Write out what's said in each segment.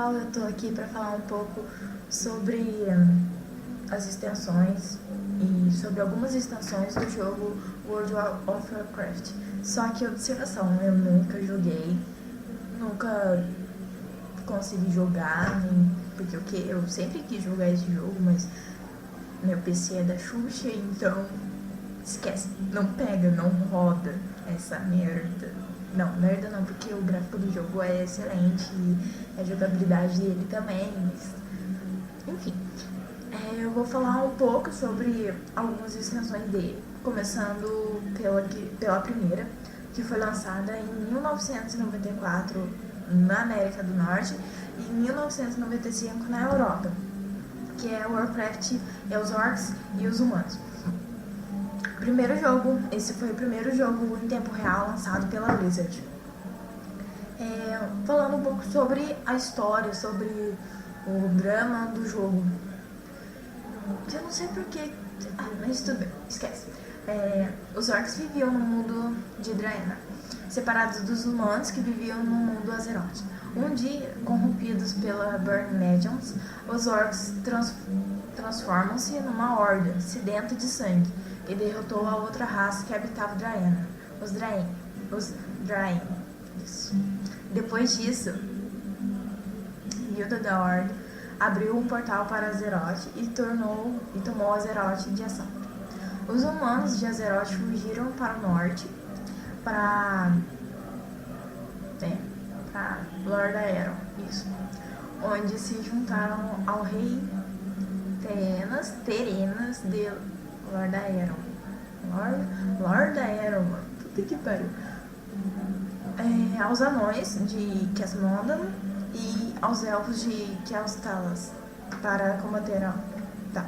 pessoal, eu tô aqui para falar um pouco sobre as extensões e sobre algumas extensões do jogo World of Warcraft. Só que observação, eu nunca joguei, nunca consegui jogar, porque eu sempre quis jogar esse jogo, mas meu PC é da Xuxa, então esquece, não pega, não roda essa merda. Não, merda não, porque o gráfico do jogo é excelente e a jogabilidade dele também, mas enfim. Eu vou falar um pouco sobre algumas extensões dele, começando pela primeira, que foi lançada em 1994 na América do Norte e em 1995 na Europa, que é Warcraft, os Orcs e os Humanos. Esse foi o primeiro jogo em tempo real lançado pela Blizzard. Falando um pouco sobre a história, sobre o drama do jogo. Eu não sei porquê, mas tudo bem, esquece. Os orcs viviam no mundo de Draenor, separados dos humanos que viviam no mundo Azeroth. Um dia, corrompidos pela Burning Legions, os orcs transformam-se numa horda sedenta de sangue e derrotou a outra raça que habitava Draenor, os Draenei. Isso. Depois disso, Guilda da Horda abriu um portal para Azeroth e tomou Azeroth de assalto. Os humanos de Azeroth fugiram para o norte, para Lordaeron, isso, onde se juntaram ao rei Terenas de Lordaeron. Lordaeron, mano, puta que pariu. Aos anões de Kesmondan e aos elfos de Kelstalas para combater a... Tá.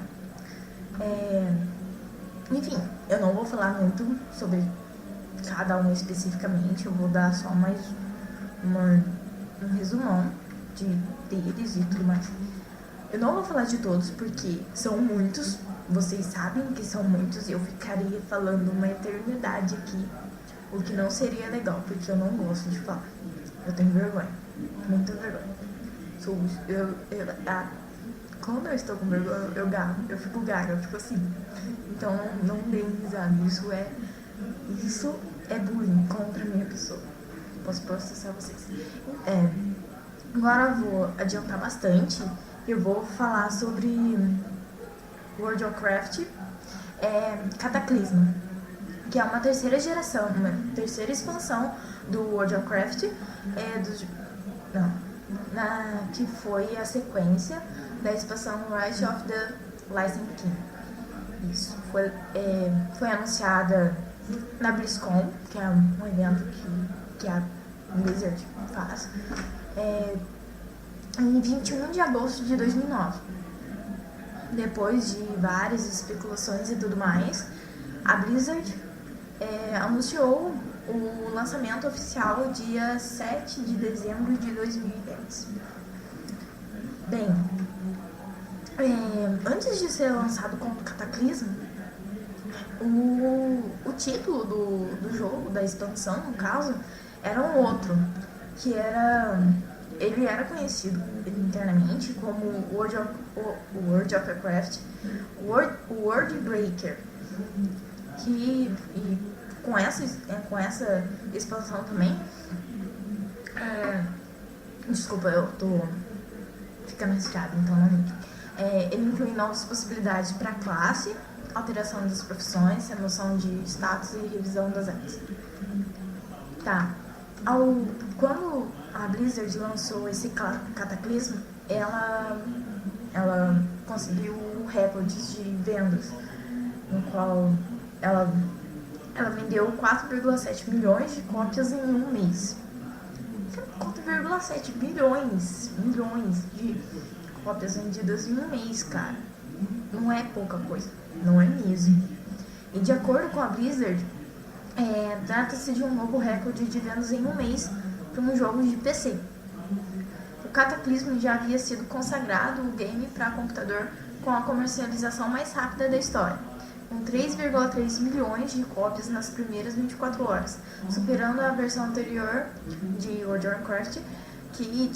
Enfim, eu não vou falar muito sobre cada um especificamente, eu vou dar só mais um resumão deles e tudo mais. Eu não vou falar de todos porque são muitos, vocês sabem que são muitos e eu ficaria falando uma eternidade aqui, o que não seria legal, porque eu não gosto de falar. Eu tenho vergonha, muita vergonha. Quando eu estou com vergonha, eu fico gaga, eu fico assim. Então não deem risada, isso é bullying contra a minha pessoa. Posso processar vocês. Agora eu vou adiantar bastante. Eu vou falar sobre World of Warcraft, Cataclisma, que é uma terceira geração, uma terceira expansão do World of Warcraft, que foi a sequência da expansão Rise of the Lich King. Isso, foi anunciada na BlizzCon, que é um evento que a Blizzard faz, em 21 de agosto de 2009. Depois de várias especulações e tudo mais, a Blizzard anunciou o lançamento oficial dia 7 de dezembro de 2010. Bem, antes de ser lançado como Cataclismo, o título do jogo, da expansão no caso, era um outro, ele era conhecido internamente como World of Warcraft, World Breaker, e com essa expansão também, desculpa, eu tô ficando resfriada, então não ligue. Ele inclui novas possibilidades para a classe, alteração das profissões, remoção de status e revisão das artes. Tá. Quando a Blizzard lançou esse Cataclismo, ela conseguiu recordes de vendas, no qual ela vendeu 4,7 milhões de cópias em um mês. 4,7 milhões de cópias vendidas em um mês, cara. Não é pouca coisa, não é mesmo. E de acordo com a Blizzard, trata-se de um novo recorde de vendas em um mês para um jogo de PC. O Cataclismo já havia sido consagrado o game para computador com a comercialização mais rápida da história, com 3,3 milhões de cópias nas primeiras 24 horas, superando a versão anterior de World of Warcraft que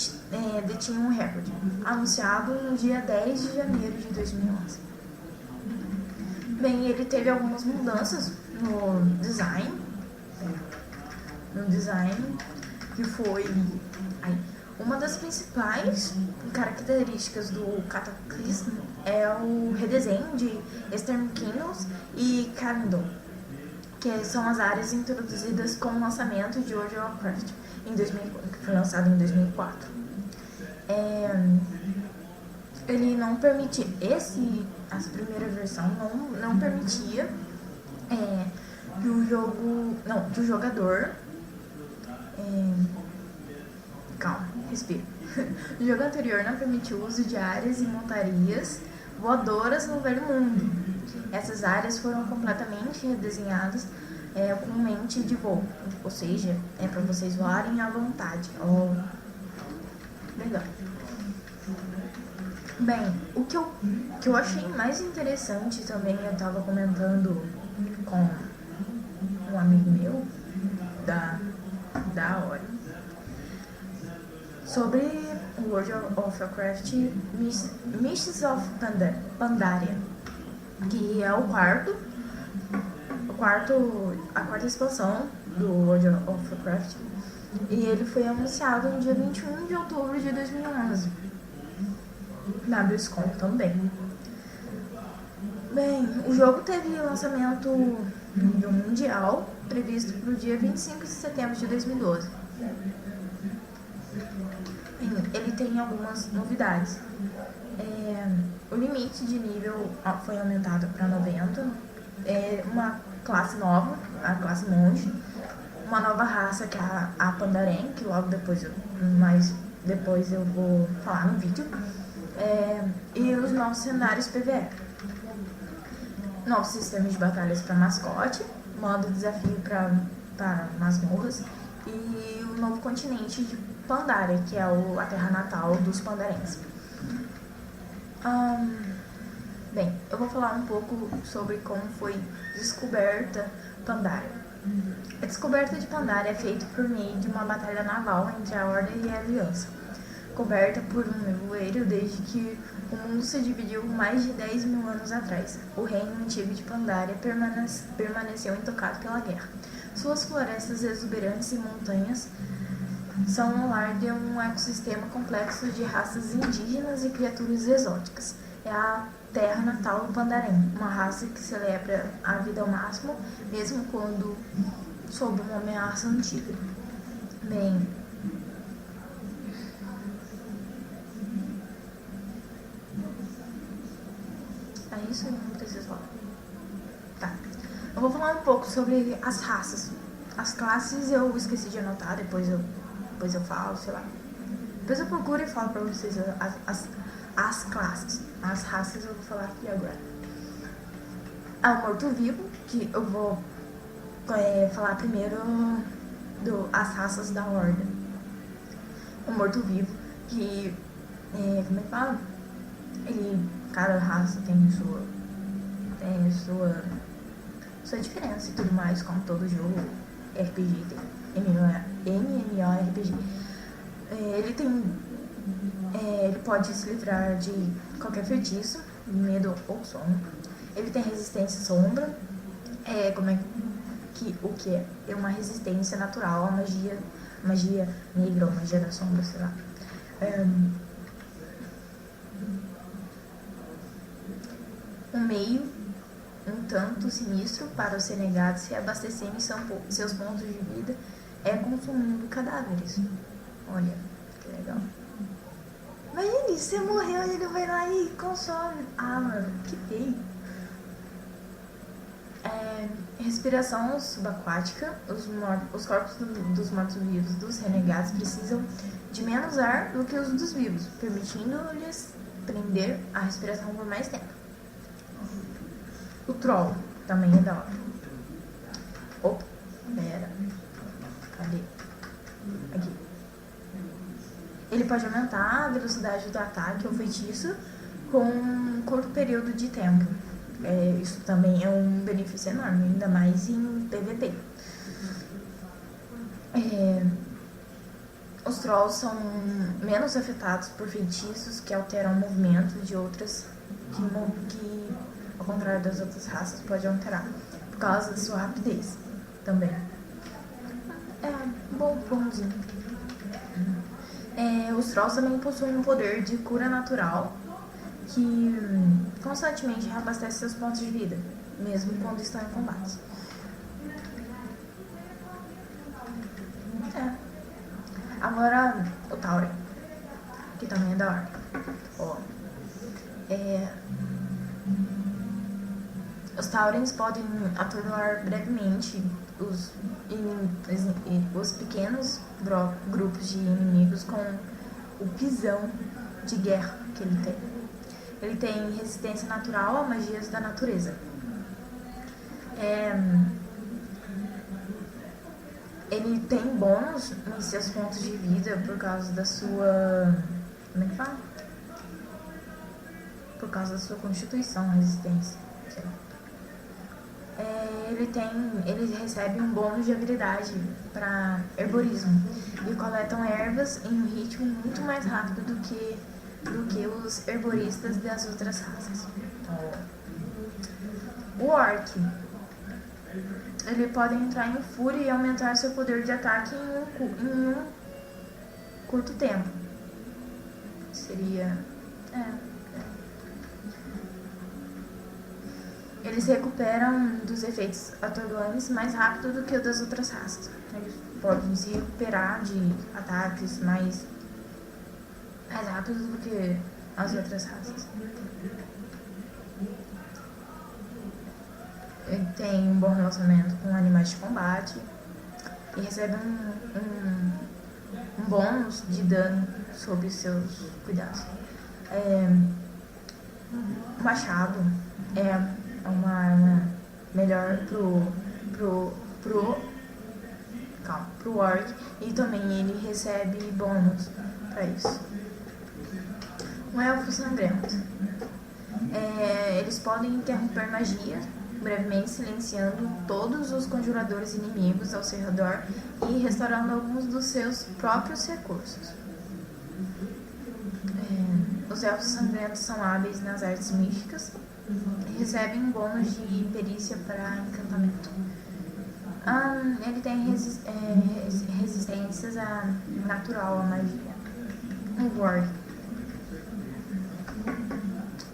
detinha um recorde, anunciado no dia 10 de janeiro de 2011. Bem, ele teve algumas mudanças no design, que foi uma das principais características do Cataclysm é o redesenho de Eastern Kingdoms e Caledon, que são as áreas introduzidas com o lançamento de World of Warcraft, que foi lançado em 2004. Ele não permitia, essa primeira versão não permitia que o jogador, calma, respira. O jogo anterior não permitiu o uso de áreas e montarias voadoras no Velho Mundo. Essas áreas foram completamente redesenhadas com mente de voo, ou seja, é para vocês voarem à vontade. Legal. Bem, o que eu achei mais interessante também, eu estava comentando com um amigo meu da hora sobre o World of Warcraft Mists of Pandaria, que é a quarta expansão do World of Warcraft, e ele foi anunciado no dia 21 de outubro de 2011 na BlizzCon também. Bem, o jogo teve lançamento nível mundial previsto para o dia 25 de setembro de 2012. Ele tem algumas novidades. O limite de nível foi aumentado para 90. Uma classe nova, a classe monge. Uma nova raça, que é a Pandaren, que logo depois eu vou falar no vídeo. E os novos cenários PvE. Novos sistemas de batalhas para mascote, modo desafio para masmorras e o novo continente de Pandaria, que é a terra natal dos pandarenses. Bem, eu vou falar um pouco sobre como foi descoberta Pandaria. A descoberta de Pandaria é feita por meio de uma batalha naval entre a Ordem e a Aliança, coberta por um nevoeiro desde que o mundo se dividiu mais de 10 mil anos atrás. O reino antigo de Pandaria permaneceu intocado pela guerra. Suas florestas exuberantes e montanhas são o lar de um ecossistema complexo de raças indígenas e criaturas exóticas. É a terra natal do Pandaren, uma raça que celebra a vida ao máximo, mesmo quando sob uma ameaça antiga. Bem, é isso, não preciso falar. Tá. Eu vou falar um pouco sobre as raças. As classes eu esqueci de anotar, depois eu falo, sei lá. Depois eu procuro e falo pra vocês as classes. As raças eu vou falar aqui agora. O morto-vivo, que eu vou falar primeiro as raças da Horda. O morto-vivo, que como é que fala? Cada raça tem sua diferença e tudo mais, como todo jogo RPG tem. MMORPG. Ele pode se livrar de qualquer feitiço, medo ou sono. Ele tem resistência à sombra. O que é? É uma resistência natural à magia negra ou magia da sombra, sei lá. Um meio um tanto sinistro para os renegados se abastecerem seus pontos de vida consumindo cadáveres. Olha, que legal. Imagine, você morreu e ele vai lá e consome. Mano, que feio. Respiração subaquática. Os corpos dos mortos-vivos dos renegados precisam de menos ar do que os dos vivos, permitindo-lhes prender a respiração por mais tempo. O Troll também é da hora. Opa, pera. Cadê? Aqui. Ele pode aumentar a velocidade do ataque ou feitiço com um curto período de tempo. Isso também é um benefício enorme, ainda mais em PVP. Os Trolls são menos afetados por feitiços que alteram o movimento de outras que, ao contrário das outras raças, pode alterar, por causa da sua rapidez também. Bonzinho. Os Trolls também possuem um poder de cura natural que constantemente reabastece seus pontos de vida, mesmo quando estão em combate. Agora, o Tauren, que também é da hora. Os Taurens podem atordoar brevemente os pequenos grupos de inimigos com o pisão de guerra que ele tem. Ele tem resistência natural a magias da natureza. Ele tem bônus em seus pontos de vida por causa da sua... Como é que fala? Por causa da sua constituição, resistência. Sei lá. Ele recebe um bônus de habilidade para herborismo e coletam ervas em um ritmo muito mais rápido do que os herboristas das outras raças. O Orc, ele pode entrar em fúria e aumentar seu poder de ataque em um curto tempo. Seria... Eles se recuperam dos efeitos atordoantes mais rápido do que o das outras raças. Eles podem se recuperar de ataques mais rápido do que as outras raças. Ele tem um bom relacionamento com animais de combate e recebe um bônus de dano sobre seus cuidados. O machado é uma arma melhor pro orc, e também ele recebe bônus para isso. Um elfo sangrento. Eles podem interromper magia brevemente, silenciando todos os conjuradores inimigos ao seu redor e restaurando alguns dos seus próprios recursos. Os elfos sangrentos são hábeis nas artes místicas e recebem um bônus de perícia para encantamento. Ele tem resistências natural à magia. O Warg.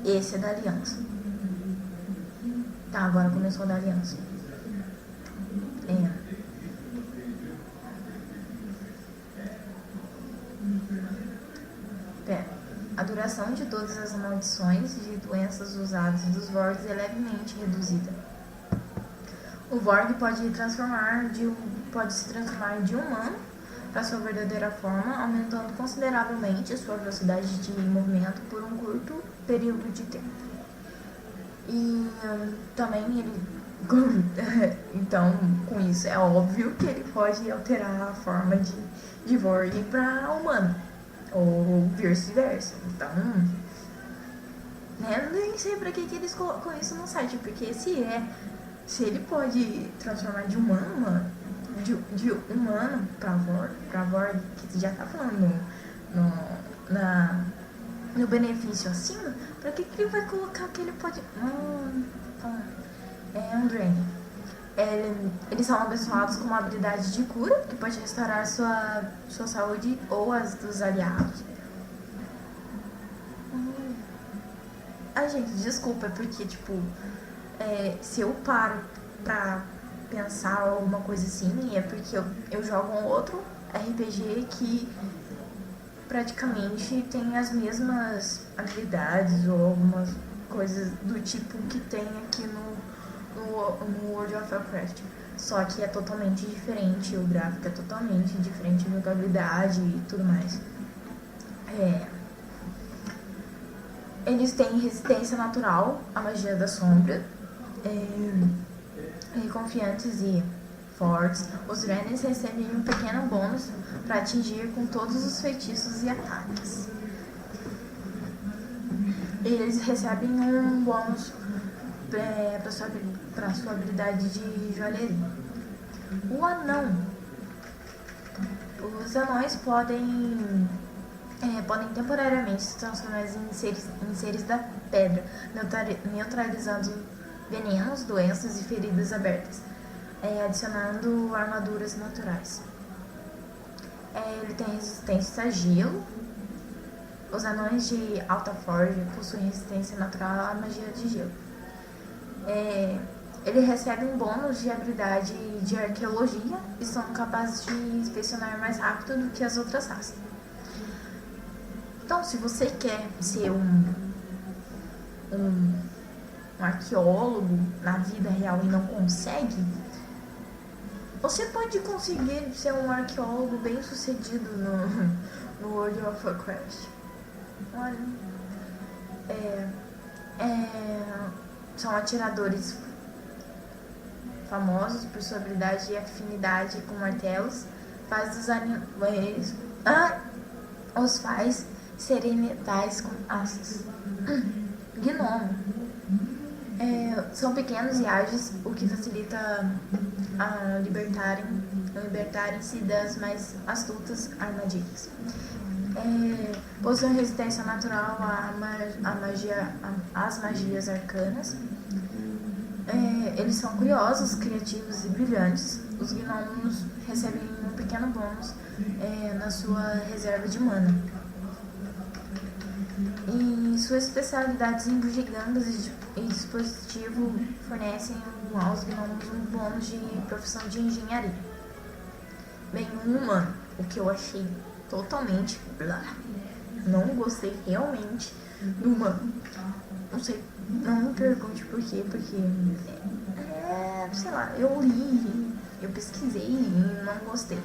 Esse é da aliança. Tá, agora começou da aliança. A duração de todas as maldições de doenças usadas dos Vorgs é levemente reduzida. O Vorg pode se transformar de humano para sua verdadeira forma, aumentando consideravelmente a sua velocidade de movimento por um curto período de tempo. E também ele... Então, com isso, é óbvio que ele pode alterar a forma de Vorg para humano. Ou vice-versa. Então, eu nem sei pra que eles colocam isso no site, porque se ele pode transformar de humano pra Vorg, que já tá falando no benefício acima, pra que ele vai colocar que ele pode... Andrain. Eles são abençoados com uma habilidade de cura, que pode restaurar sua saúde ou as dos aliados. Gente, desculpa, porque, se eu paro pra pensar alguma coisa assim, é porque eu jogo um outro RPG que praticamente tem as mesmas habilidades ou algumas coisas do tipo que tem aqui no World of Warcraft. Só que é totalmente diferente, o gráfico é totalmente diferente, a jogabilidade e tudo mais. Eles têm resistência natural à magia da sombra, confiantes e fortes. Os Renners recebem um pequeno bônus para atingir com todos os feitiços e ataques. Eles recebem um bônus para sua habilidade de joalheria. O anão. Os anões podem temporariamente se transformar em seres da pedra, neutralizando venenos, doenças e feridas abertas, adicionando armaduras naturais. Ele tem resistência a gelo. Os anões de alta forja possuem resistência natural à magia de gelo. Ele recebe um bônus de habilidade de arqueologia e são capazes de inspecionar mais rápido do que as outras raças. Então, se você quer ser um arqueólogo na vida real e não consegue, você pode conseguir ser um arqueólogo bem sucedido no World of Warcraft. Olha, são atiradores famosos por sua habilidade e afinidade com martelos, os faz serem letais com aços. Gnomo. São pequenos e ágeis, o que facilita a libertarem-se das mais astutas armadilhas. Possuem resistência natural às magias arcanas. Eles são curiosos, criativos e brilhantes. Os gnomos recebem um pequeno bônus na sua reserva de mana. E suas especialidades em bugigangas e dispositivo fornecem aos gnomos um bônus de profissão de engenharia. Bem, um humano, o que eu achei totalmente não gostei realmente do humano. Não sei, não me pergunte por quê, porque sei lá, eu li, eu pesquisei e não gostei.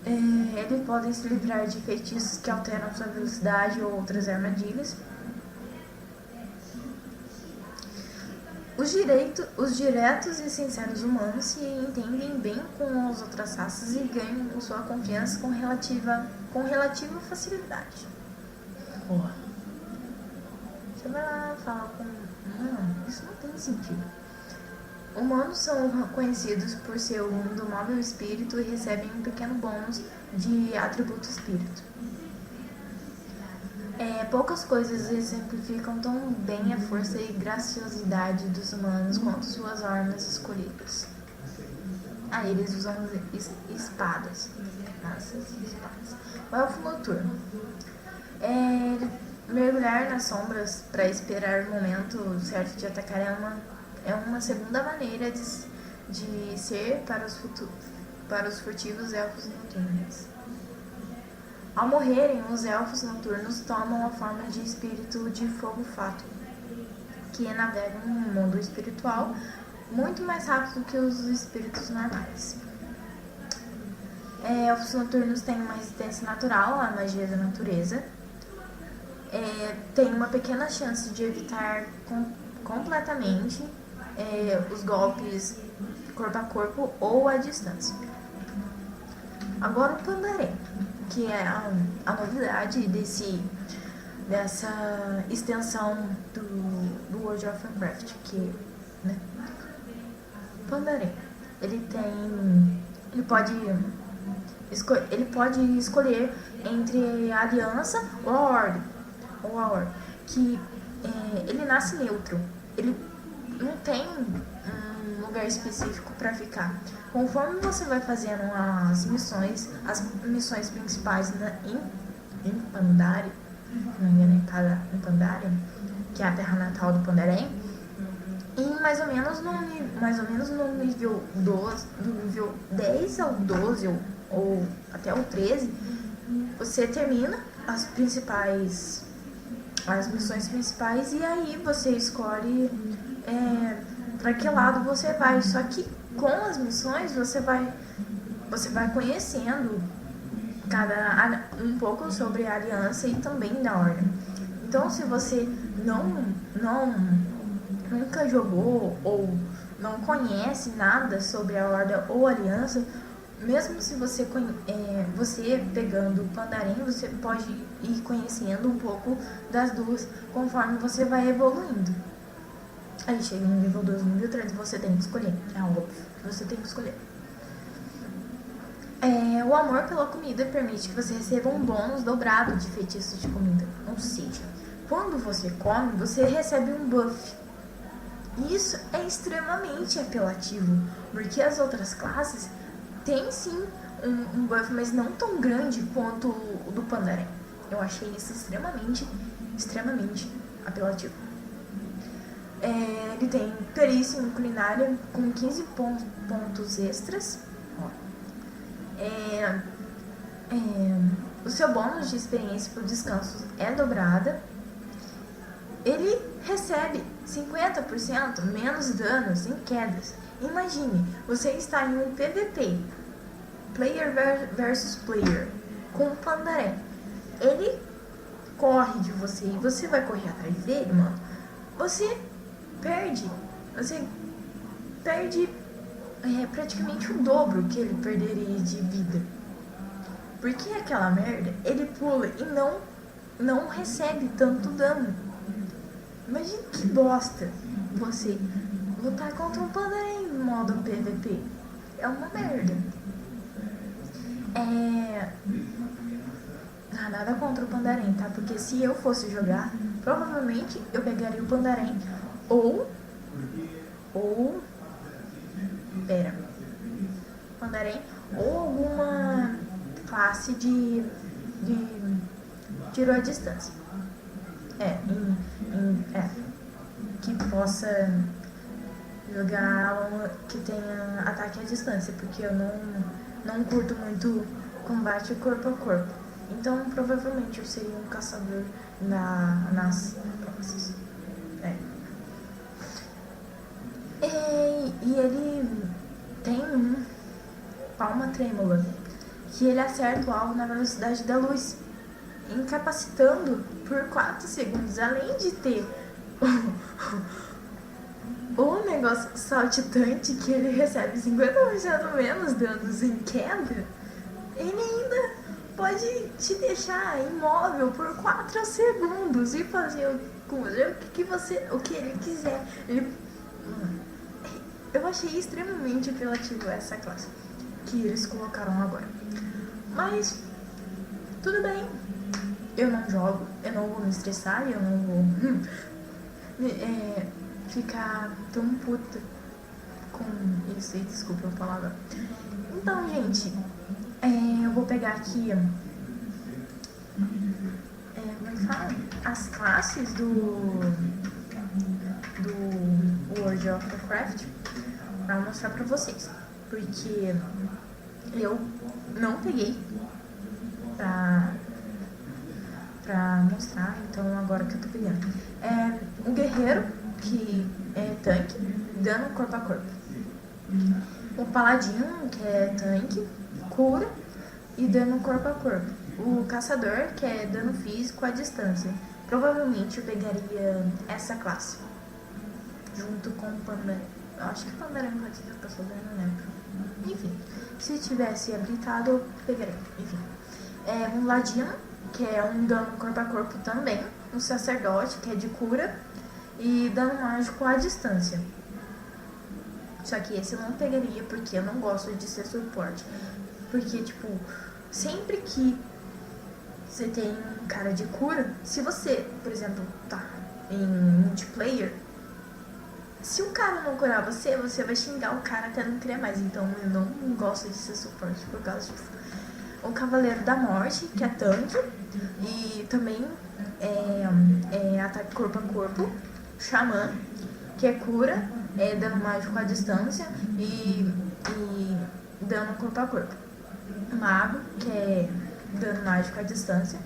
Eles podem se livrar de feitiços que alteram sua velocidade ou outras armadilhas. Os diretos e sinceros humanos se entendem bem com as outras raças e ganham sua confiança com relativa facilidade. Você vai lá falar com... Não, isso não tem sentido. Humanos são conhecidos por seu indomável espírito e recebem um pequeno bônus de atributo espírito. Poucas coisas exemplificam tão bem a força e graciosidade dos humanos quanto suas armas escolhidas. Eles usam espadas. O elfo noturno. Mergulhar nas sombras para esperar o momento certo de atacar é uma segunda maneira de ser para os furtivos elfos noturnos. Ao morrerem, os elfos noturnos tomam a forma de espírito de fogo fato, que navegam no mundo espiritual muito mais rápido que os espíritos normais. Elfos noturnos têm uma resistência natural à magia da natureza. Tem uma pequena chance de evitar completamente os golpes corpo a corpo ou à distância. Agora o Pandaren, que é a novidade dessa extensão do World of Warcraft, Pandaren, ele pode escolher entre a aliança ou a ordem, que ele nasce neutro, ele não tem um lugar específico para ficar. Conforme você vai fazendo as missões principais em Pandaria, se não me engano, em Pandaria, que é a terra natal do Pandaren, e mais ou menos no nível 12, do nível 10 ao 12 ou até o 13, você termina as missões principais e aí você escolhe para que lado você vai. Só que com as missões você vai conhecendo um pouco sobre a aliança e também da ordem. Então, se você nunca jogou ou não conhece nada sobre a ordem ou a aliança, mesmo se você pegando o Pandaren, você pode ir conhecendo um pouco das duas conforme você vai evoluindo. Aí chega no nível 12, no nível 13, você tem que escolher. É óbvio que você tem que escolher. O amor pela comida permite que você receba um bônus dobrado de feitiços de comida. Ou seja, quando você come, você recebe um buff. Isso é extremamente apelativo, porque as outras classes têm sim um buff, mas não tão grande quanto o do Pandaren. Eu achei isso extremamente apelativo. Ele tem perícia em culinária com 15 pontos extras. O seu bônus de experiência por descanso é dobrada. Ele recebe 50% menos danos em quedas. Imagine, você está em um PVP, player versus player, com um Pandaren. Ele corre de você e você vai correr atrás dele, mano. Você perde praticamente o dobro que ele perderia de vida. Porque aquela merda, ele pula e não recebe tanto dano. Imagina que bosta você lutar contra um Pandaren no modo PVP. É uma merda. Nada contra o Pandaren, tá? Porque se eu fosse jogar, provavelmente eu pegaria o Pandaren Pandaren ou alguma classe de tiro à distância. Que possa jogar que tenha ataque à distância, porque eu não curto muito combate corpo a corpo. Então provavelmente eu seria um caçador nas classes. E ele tem um palma trêmula, que ele acerta o alvo na velocidade da luz, incapacitando por 4 segundos, além de ter o negócio saltitante, que ele recebe 50% menos danos em queda. Ele ainda pode te deixar imóvel por 4 segundos e fazer com você o que ele quiser. Eu achei extremamente apelativo essa classe que eles colocaram agora. Mas tudo bem, eu não jogo, eu não vou me estressar, eu não vou ficar tão puta com isso. E desculpa a palavra. Então, gente, eu vou pegar aqui como é que fala? As classes do World of Warcraft pra mostrar pra vocês, porque eu não peguei pra mostrar, então agora que eu tô pegando. O guerreiro, que é tanque, dano corpo a corpo. O paladino, que é tanque, cura e dano corpo a corpo. O caçador, que é dano físico à distância. Provavelmente eu pegaria essa classe junto com o Pandaren. Eu acho que o Pandaren pode ser caçador, não lembro. Enfim, se tivesse habilitado, eu pegaria. Enfim, um ladino, que é um dano corpo a corpo também. Um sacerdote, que é de cura e dano mágico à distância. Só que esse eu não pegaria porque eu não gosto de ser suporte. Porque, tipo, sempre que você tem um cara de cura, se você, por exemplo, tá em multiplayer, se o cara não curar você, você vai xingar o cara até não querer mais. Então eu não gosto de ser suporte por causa disso. O Cavaleiro da Morte, que é tanque, e também é ataque corpo a corpo. Xamã, que é cura, dano mágico à distância e dano corpo a corpo. Mago, que é dano mágico à distância.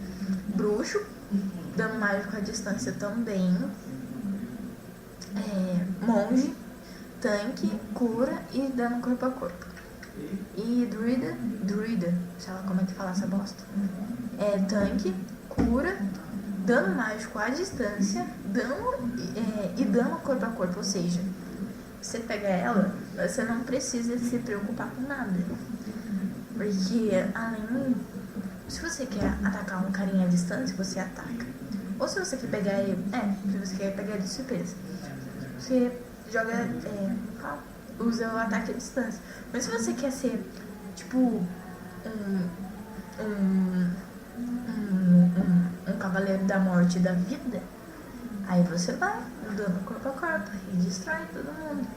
Bruxo, dano mágico à distância também. Monge, tanque, cura e dano corpo a corpo. E druida, sei lá como é que fala essa bosta. Tanque, cura, dano mágico à distância, e dano corpo a corpo. Ou seja, você pega ela, você não precisa se preocupar com nada. Porque além, se você quer atacar um carinha à distância, você ataca. Ou se você quer pegar ele, se você quer pegar ele de surpresa, você joga, usa o ataque à distância. Mas se você quer ser, tipo, um, um, um cavaleiro da morte da vida, aí você vai mudando corpo a corpo e destrói todo mundo.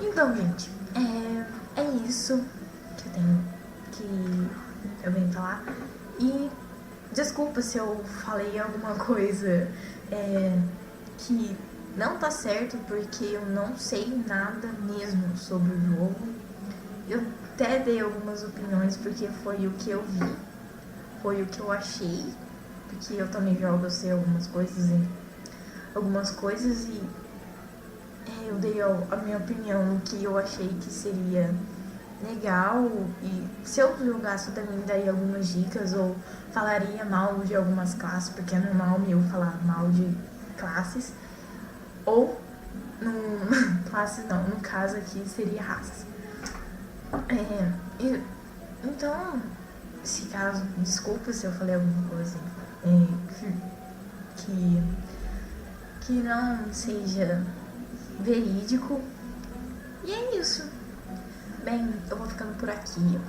Então, gente, é isso que eu tenho que eu venho falar. E desculpa se eu falei alguma coisa que não tá certo, porque eu não sei nada mesmo sobre o jogo. Eu até dei algumas opiniões porque foi o que eu vi, foi o que eu achei, porque eu também jogo, eu sei algumas coisas e eu dei a minha opinião no que eu achei que seria legal, e se eu jogasse eu também daria algumas dicas ou falaria mal de algumas classes, porque é normal meu falar mal de classes, ou classes não, no caso aqui seria raças. Então, se caso, desculpa se eu falei alguma coisa que não seja verídico. E é isso. Bem, eu vou ficando por aqui.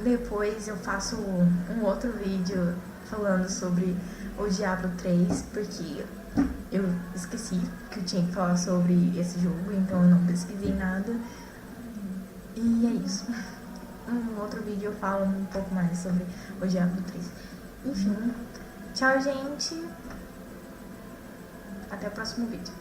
Depois eu faço um outro vídeo falando sobre o Diablo 3, porque eu esqueci que eu tinha que falar sobre esse jogo, então eu não pesquisei nada. E é isso. Um outro vídeo eu falo um pouco mais sobre o Diablo 3. Enfim, tchau, gente. Até o próximo vídeo.